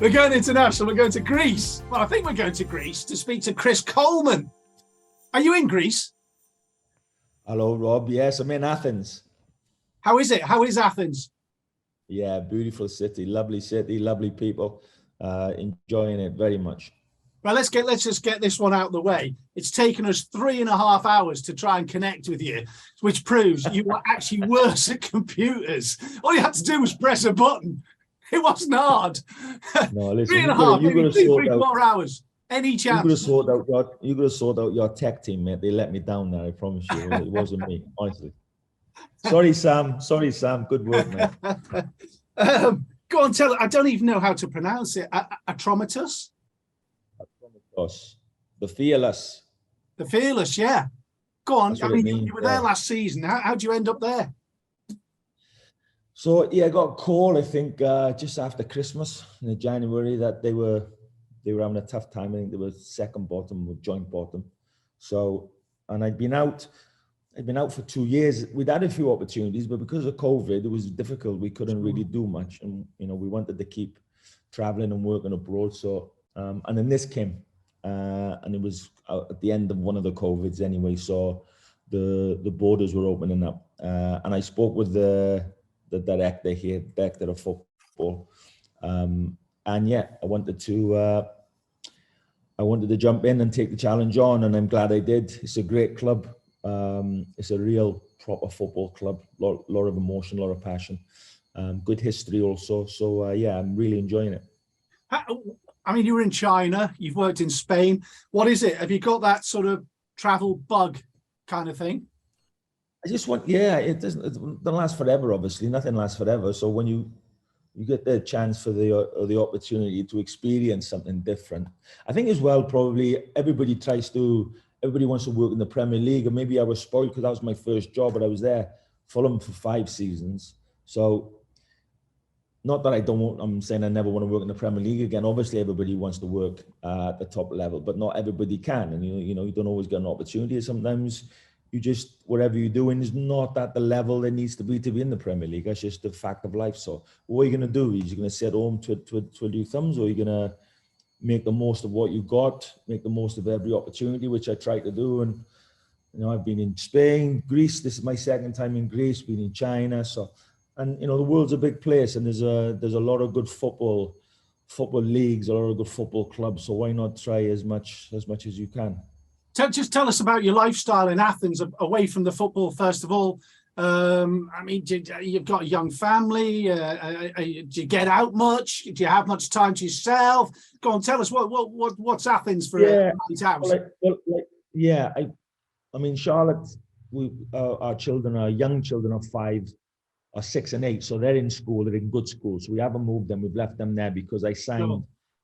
We're going international. We're going to Greece. Well, I think we're going to Greece to speak to Chris Coleman. Are you in Greece? Hello, Rob. Yes, I'm in Athens. How is it? How is Athens? Yeah, beautiful city, lovely people. Enjoying it very much. Well, let's just get this one out of the way. It's taken us 3.5 hours to try and connect with you, which proves you were actually worse at computers. All you had to do was press a button. It wasn't hard. No, listen, 3.5, maybe 3-4 hours. Any chance? You got to sort out your tech team, mate. They let me down there. I promise you, it wasn't me, honestly. Sorry, Sam. Good work, mate. Go on, tell it. I don't even know how to pronounce it. Atromitus? The Fearless. The Fearless, yeah. Go on. I mean, you were there last season. How'd you end up there? So yeah, I got a call, I think, just after Christmas in January, that they were having a tough time. I think they were second bottom or joint bottom. So, and I'd been out for 2 years. We'd had a few opportunities, but because of COVID, it was difficult. We couldn't really do much, and we wanted to keep traveling and working abroad. So, and then this came, and it was at the end of one of the COVIDs anyway. So, the borders were opening up, and I spoke with the director of football, and yeah, I wanted to jump in and take the challenge on, and I'm glad I did. It's a great club. It's a real proper football club. Lot of emotion, a lot of passion. Good history also. So yeah, I'm really enjoying it. I mean, you were in China. You've worked in Spain. What is it? Have you got that sort of travel bug kind of thing? I just want, yeah, it doesn't last forever, obviously. Nothing lasts forever. So when you get the chance for the opportunity to experience something different, I think as well, probably everybody wants to work in the Premier League, and maybe I was spoiled because that was my first job, but I was there Fulham for 5 seasons. So not that I'm saying I never want to work in the Premier League again. Obviously, everybody wants to work at the top level, but not everybody can. And you don't always get an opportunity. Sometimes whatever you're doing is not at the level it needs to be in the Premier League. That's just the fact of life. So what are you going to do? Are you going to sit home, twiddle your thumbs, or are you going to make the most of what you got, make the most of every opportunity, which I try to do? And I've been in Spain, Greece. This is my second time in Greece. Been in China. So, and the world's a big place, and there's a lot of good football leagues, a lot of good football clubs. So why not try as much as you can? Just tell us about your lifestyle in Athens, away from the football, first of all. I mean, you've got a young family. Do you get out much? Do you have much time to yourself? Go on, tell us what's Athens for a night out? Yeah, I mean, Charlotte, our young children are 5, 6 and 8, so they're in school. They're in good schools. So we haven't moved them. We've left them there because I signed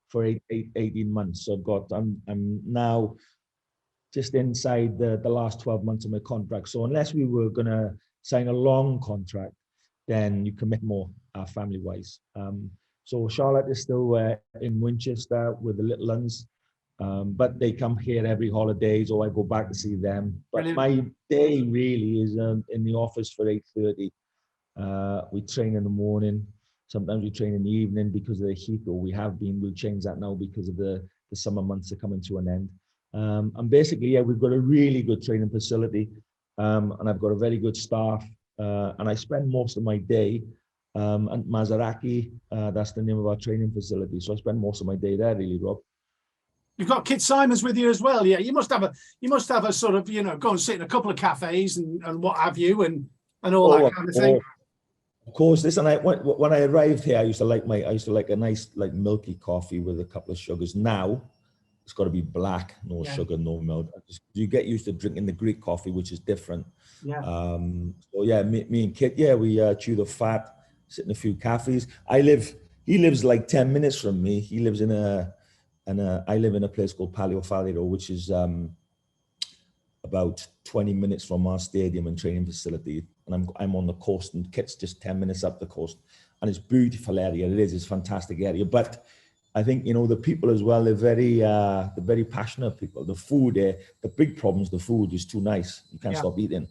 for 18 months. So I'm now just inside the last 12 months of my contract. So unless we were going to sign a long contract, then you commit more family-wise. So Charlotte is still in Winchester with the little ones, but they come here every holiday, so I go back to see them. But Brilliant. My day really is in the office for 8:30. We train in the morning. Sometimes we train in the evening because of the heat, or we'll change that now because of the summer months are coming to an end. And basically, yeah, we've got a really good training facility, and I've got a very good staff, and I spend most of my day at Maserati. That's the name of our training facility. So I spend most of my day there, really, Rob. You've got Kit Simons with you as well, yeah. You must have a sort of go and sit in a couple of cafes and what have you, and all that kind of thing. Of course, listen. When I arrived here, I used to like a nice milky coffee with a couple of sugars. Now it's got to be black, no sugar, no milk. You get used to drinking the Greek coffee, which is different. Yeah. So yeah, me and Kit, we chew the fat, sit in a few cafes. He lives like 10 minutes from me. He lives I live in a place called Palio Faliero, which is about 20 minutes from our stadium and training facility. And I'm on the coast, and Kit's just 10 minutes up the coast. And it's a beautiful area. It's a fantastic area. But I think, the people as well, they're very passionate people. The food, the big problem is the food is too nice. You can't stop eating.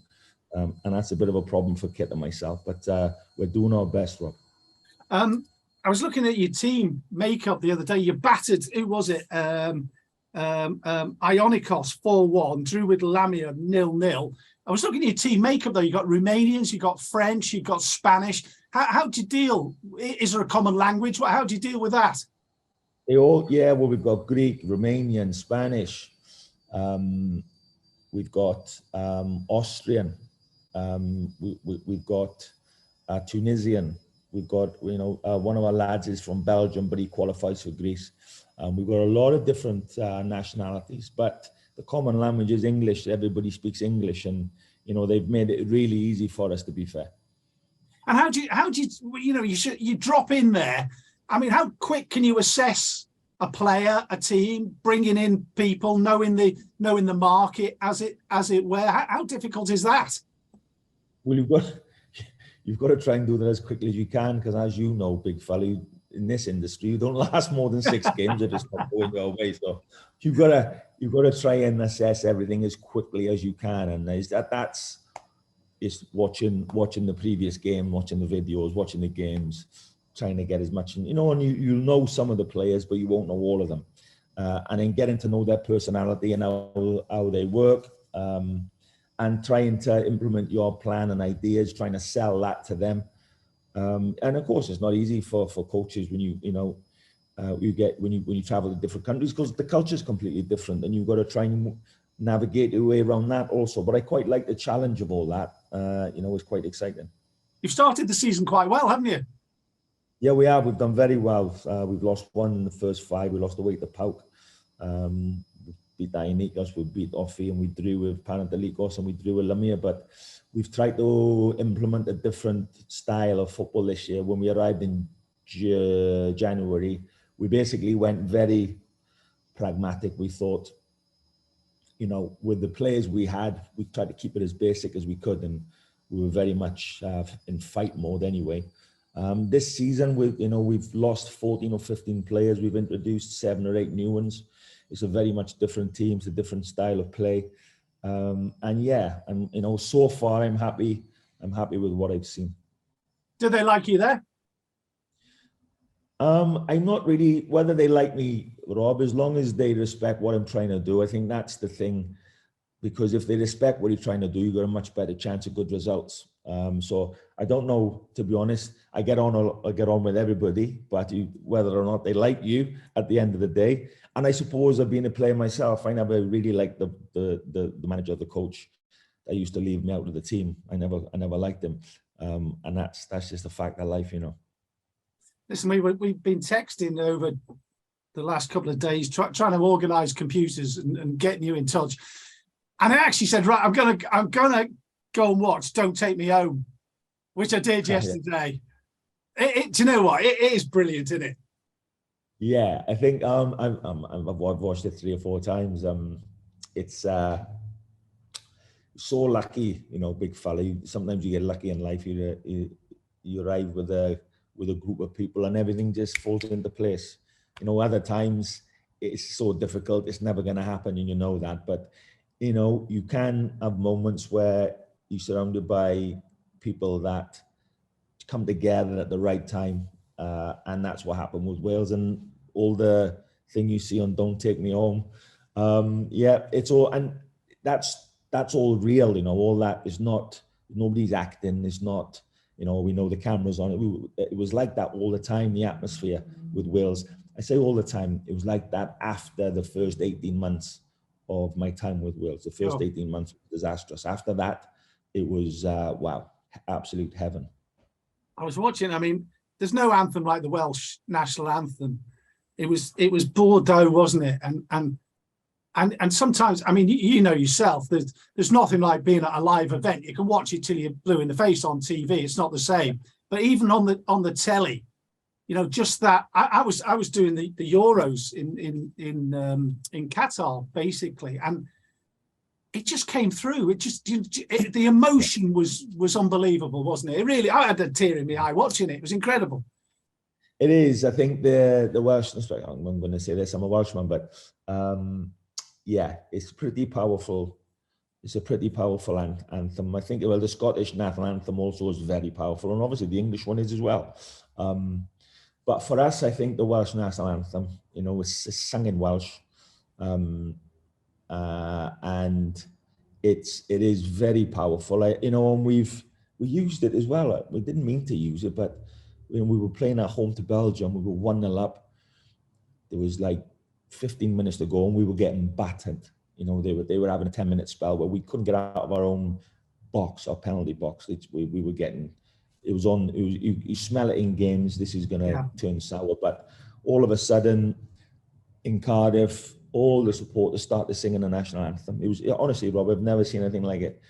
And that's a bit of a problem for Kit and myself, but we're doing our best, Rob. I was looking at your team makeup the other day. You battered, who was it? Ionikos 4-1, drew with Lamia 0-0. I was looking at your team makeup though. You got Romanians, you got French, you got Spanish. How do you deal? Is there a common language? How do you deal with that? Well, we've got Greek, Romanian, Spanish. We've got Austrian. We've got Tunisian. We've got, one of our lads is from Belgium, but he qualifies for Greece. We've got a lot of different nationalities, but the common language is English. Everybody speaks English, and they've made it really easy for us, to be fair. And how do you drop in there? I mean, how quick can you assess a player, a team, bringing in people, knowing the market as it were? How difficult is that? Well, you've got to try and do that as quickly as you can, because as you know, big fella, in this industry, you don't last more than 6 games if it's not going your way. So you've got to try and assess everything as quickly as you can, and that's just watching the previous game, watching the videos, watching the games, trying to get as much, and you'll know some of the players, but you won't know all of them, and then getting to know their personality and how they work, and trying to implement your plan and ideas, trying to sell that to them. And of course, it's not easy for coaches when you travel to different countries, because the culture is completely different, and you've got to try and navigate your way around that also. But I quite like the challenge of all that. It's quite exciting. You've started the season quite well, haven't you? Yeah, we have. We've done very well. We've lost 1 in the first 5. We lost away to Pauk. We beat Ionikos, we beat Offi, and we drew with Panathinaikos, and we drew with Lamia. But we've tried to implement a different style of football this year. When we arrived in January, we basically went very pragmatic. We thought, with the players we had, we tried to keep it as basic as we could, and we were very much in fight mode anyway. This season, we've lost 14 or 15 players. We've introduced 7 or 8 new ones. It's a very much different team, it's a different style of play. So far I'm happy with what I've seen. Do they like you there? I'm not really, whether they like me, Rob, as long as they respect what I'm trying to do. I think that's the thing, because if they respect what you're trying to do, you've got a much better chance of good results. So I don't know, to be honest. I get on with everybody, but whether or not they like you at the end of the day. And I suppose I've been a player myself. I never really liked the manager, the coach that used to leave me out of the team. I never liked him, and that's just a fact of life, Listen, we've been texting over the last couple of days, trying to organise computers and getting you in touch. And I actually said, right, I'm gonna go and watch Don't Take Me Home, which I did yesterday. Do you know what? It is brilliant, isn't it? Yeah, I think I've watched it 3 or 4 times. It's so lucky, big fella. Sometimes you get lucky in life. You arrive with a group of people, and everything just falls into place. Other times it's so difficult, it's never going to happen, and you know that. But you can have moments where you're surrounded by people that come together at the right time, and that's what happened with Wales, and all the thing you see on Don't Take Me Home. It's all, and that's all real. All that is not, nobody's acting. It's not, we know the camera's on it. It was like that all the time. The atmosphere with Wales, I say all the time, it was like that after the first 18 months of my time with Wales. The first 18 months was disastrous. After that, it was wow, absolute heaven. I was watching. I mean, there's no anthem like the Welsh national anthem. It was Bordeaux, wasn't it? And sometimes, I mean, you know yourself, there's nothing like being at a live event. You can watch it till you're blue in the face on TV. It's not the same. But even on the telly, just that. I was doing the Euros in Qatar basically, and it just came through. The emotion was unbelievable, wasn't it? It really, I had a tear in my eye watching it. It was incredible. It is. I think the Welsh, I'm going to say this, I'm a Welshman, but yeah, it's pretty powerful. It's a pretty powerful anthem. I think, the Scottish national anthem also is very powerful, and obviously the English one is as well. But for us, I think the Welsh national anthem, you know, it's sung in Welsh, and it is very powerful. You know, and we used it as well. We didn't mean to use it, but when we were playing at home to Belgium, we were 1-0 up. There was like 15 minutes to go, and we were getting battered. You know, they were having a 10-minute spell where we couldn't get out of our own box, our penalty box. We were getting. It was on. You smell it in games. This is going to turn sour. But all of a sudden, in Cardiff, all the supporters started singing the national anthem. It was honestly, Rob, I've never seen anything like it.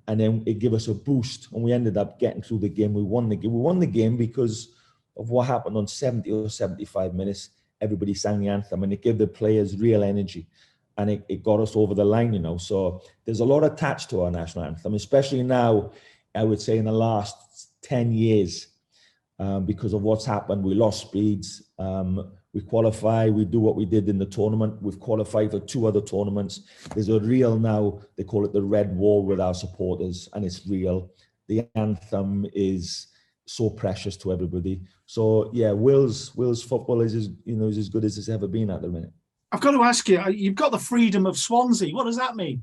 And then it gave us a boost, and we ended up getting through the game. We won the game. We won the game because of what happened on 70 or 75 minutes. Everybody sang the anthem, and it gave the players real energy, and it got us over the line. You know, so there's a lot attached to our national anthem, especially now. I would say in the last 10 years, because of what's happened. We lost speeds. We qualify. We do what we did in the tournament. We've qualified for 2 other tournaments. There's a real now, they call it the red wall with our supporters, and it's real. The anthem is so precious to everybody. So yeah, Will's football is as good as it's ever been at the minute. I've got to ask you, you've got the freedom of Swansea. What does that mean?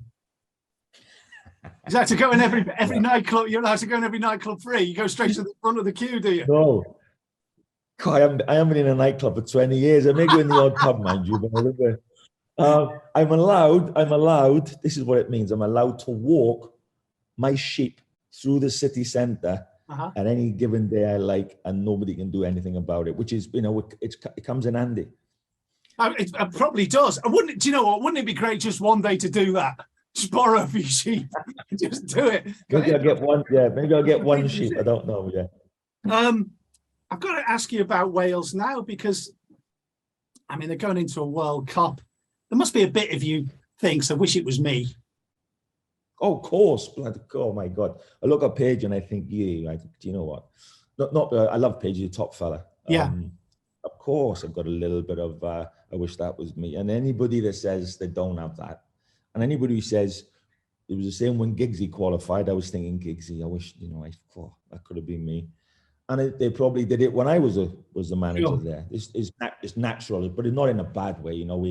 Is that to go in every nightclub? You're allowed to go in every nightclub free. You go straight to the front of the queue, do you? No. I haven't been in a nightclub for 20 years. I may go in the odd pub, mind you, but I'm allowed, this is what it means, I'm allowed to walk my sheep through the city centre at any given day I like, and nobody can do anything about it, which is, you know, it comes in handy. It probably does. Do you know what? Wouldn't it be great just one day to do that? Just borrow a few sheep. Just do it. Maybe I'll get one. Yeah, maybe I'll get one sheep. I don't know. Yeah. I've got to ask you about Wales now, because, I mean, they're going into a World Cup. There must be a bit of you thinks, I wish it was me. Oh, of course. Oh my God. I look at Paige and I think, do you know what? I love Paige, the top fella. Yeah. Of course, I've got a little bit of, I wish that was me. And anybody that says they don't have that, and anybody who says, it was the same when Giggsy qualified, I was thinking, Giggsy, I wish, that could have been me. And they probably did it when I was the manager there. It's natural, but it's not in a bad way. You know,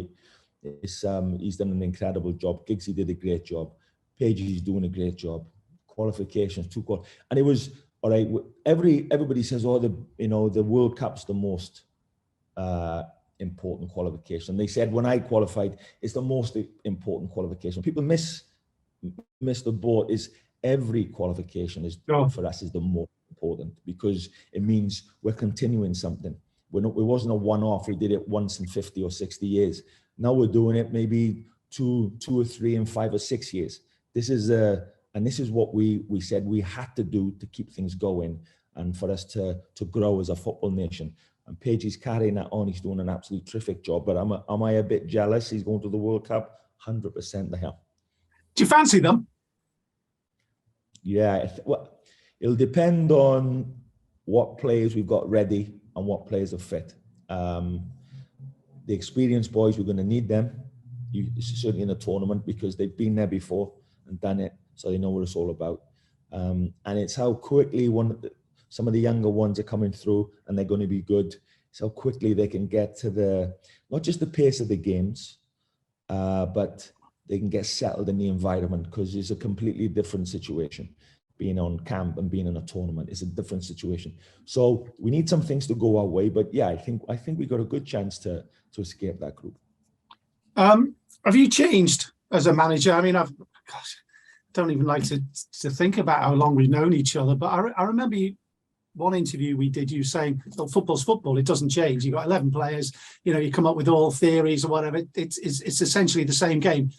he's done an incredible job. Giggsy did a great job. Paige is doing a great job. Qualifications, and it was all right. Everybody says, the World Cup's the most important qualification. They said when I qualified, it's the most important qualification. People miss the boat. Is every qualification is for us is the most important, because it means we're continuing something. It wasn't a one-off. We did it once in 50 or 60 years. Now we're doing it maybe two or three and 5 or 6 years. This is what we said we had to do to keep things going and for us to grow as a football nation. And Paige is carrying that on. He's doing an absolutely terrific job. But am I a bit jealous? He's going to the World Cup. 100% I am. Do you fancy them? Yeah. Well, it'll depend on what players we've got ready and what players are fit. The experienced boys, we're going to need them. Certainly in a tournament, because they've been there before and done it, so they know what it's all about. And it's how quickly some of the younger ones are coming through, and they're going to be good. It's how quickly they can get to not just the pace of the games, but they can get settled in the environment, because it's a completely different situation. Being on camp and being in a tournament is a different situation. So we need some things to go our way, but yeah, I think we got a good chance to escape that group. Have you changed as a manager? I mean, don't even like to think about how long we've known each other, but I remember one interview we did, you saying, well, football's football, it doesn't change. You've got 11 players, you come up with all theories or whatever. It's essentially the same game.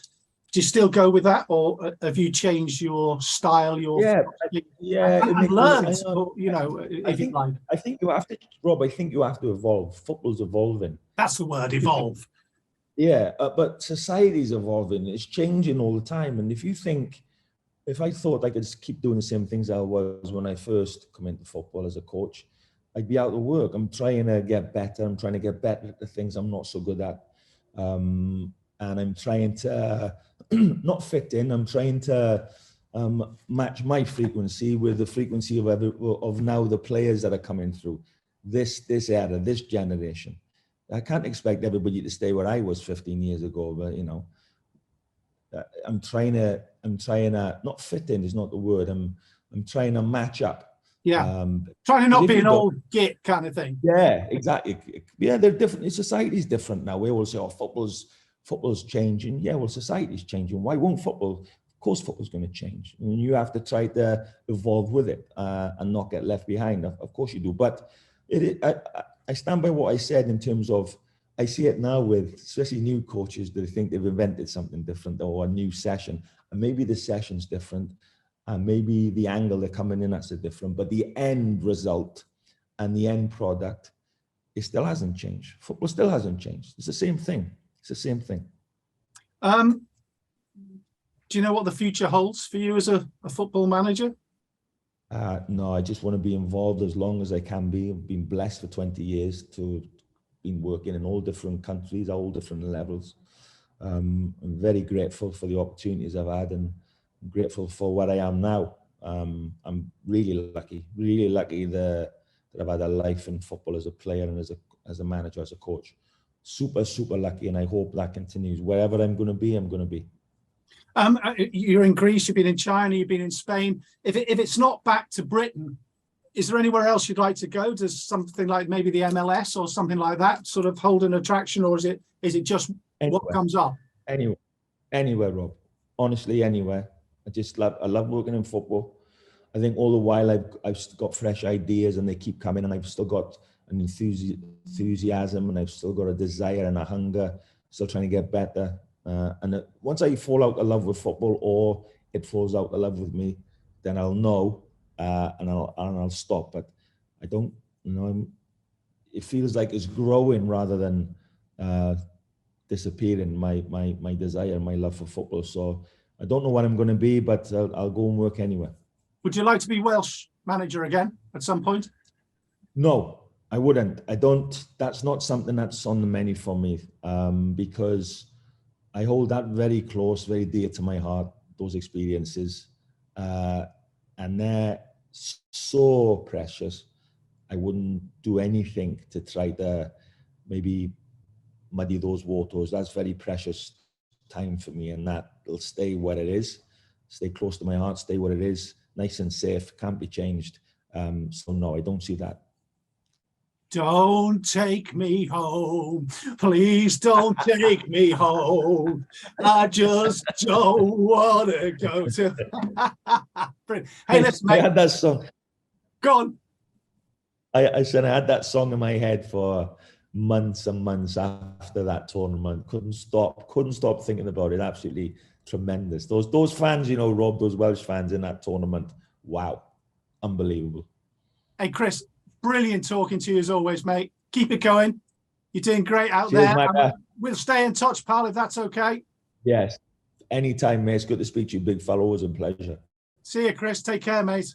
Do you still go with that, or have you changed your style? I've learned, I think you have to, Rob. I think you have to evolve. Football's evolving. That's the word, evolve. Yeah, but society's evolving. It's changing all the time. And if I thought I could just keep doing the same things I was when I first come into football as a coach, I'd be out of work. I'm trying to get better. I'm trying to get better at the things I'm not so good at. And I'm trying to not fit in. I'm trying to match my frequency with the frequency of now the players that are coming through. this era, this generation. I can't expect everybody to stay where I was 15 years ago, but I'm trying to not fit in is not the word. I'm trying to match up. Yeah. Trying to not be an old git kind of thing. Yeah, exactly. Yeah, they're different. Society's different now. We all say, oh, football's changing. Yeah, well, society's changing. Why won't football? Of course, football's going to change. And you have to try to evolve with it and not get left behind. Of course you do. But I stand by what I said in terms of, I see it now with especially new coaches that think they've invented something different or a new session. And maybe the session's different. And maybe the angle they're coming in at is different. But the end result and the end product, it still hasn't changed. Football still hasn't changed. It's the same thing. It's the same thing. Do you know what the future holds for you as a football manager? No, I just want to be involved as long as I can be. I've been blessed for 20 years to been working in all different countries, all different levels. I'm very grateful for the opportunities I've had and I'm grateful for where I am now. I'm really lucky that I've had a life in football as a player and as a manager, as a coach. Super lucky, and I hope that continues. Wherever I'm going to be, I'm going to be. You're in Greece, you've been in China, you've been in Spain. If it's not back to Britain, is there anywhere else you'd like to go? Does something like maybe the MLS or something like that sort of hold an attraction, or is it just anywhere, what comes up? Anywhere, Rob. Honestly, anywhere. I love working in football. I think all the while I've got fresh ideas and they keep coming, and I've still got an enthusiasm and I've still got a desire and a hunger, still trying to get better. And once I fall out of love with football or it falls out of love with me, then I'll know and I'll stop. But I don't, it feels like it's growing rather than disappearing, my desire, my love for football. So I don't know what I'm going to be, but I'll go and work anywhere. Would you like to be Welsh manager again at some point? No, I wouldn't. I don't. That's not something that's on the menu for me because I hold that very close, very dear to my heart, those experiences. And they're so precious. I wouldn't do anything to try to maybe muddy those waters. That's very precious time for me, and that will stay where it is, stay close to my heart, stay where it is, nice and safe, can't be changed. So no, I don't see that. Don't take me home. Please don't take me home. I just don't want to go to. Hey, listen, mate. I had that song. Go on. I said I had that song in my head for months and months after that tournament. Couldn't stop thinking about it. Absolutely tremendous. Those fans, Rob, those Welsh fans in that tournament. Wow. Unbelievable. Hey, Chris. Brilliant talking to you as always, mate. Keep it going. You're doing great out Cheers, there. We'll stay in touch, pal, if that's okay. Yes. Anytime, mate. It's good to speak to you, big fellow. Always a pleasure. See you, Chris. Take care, mate.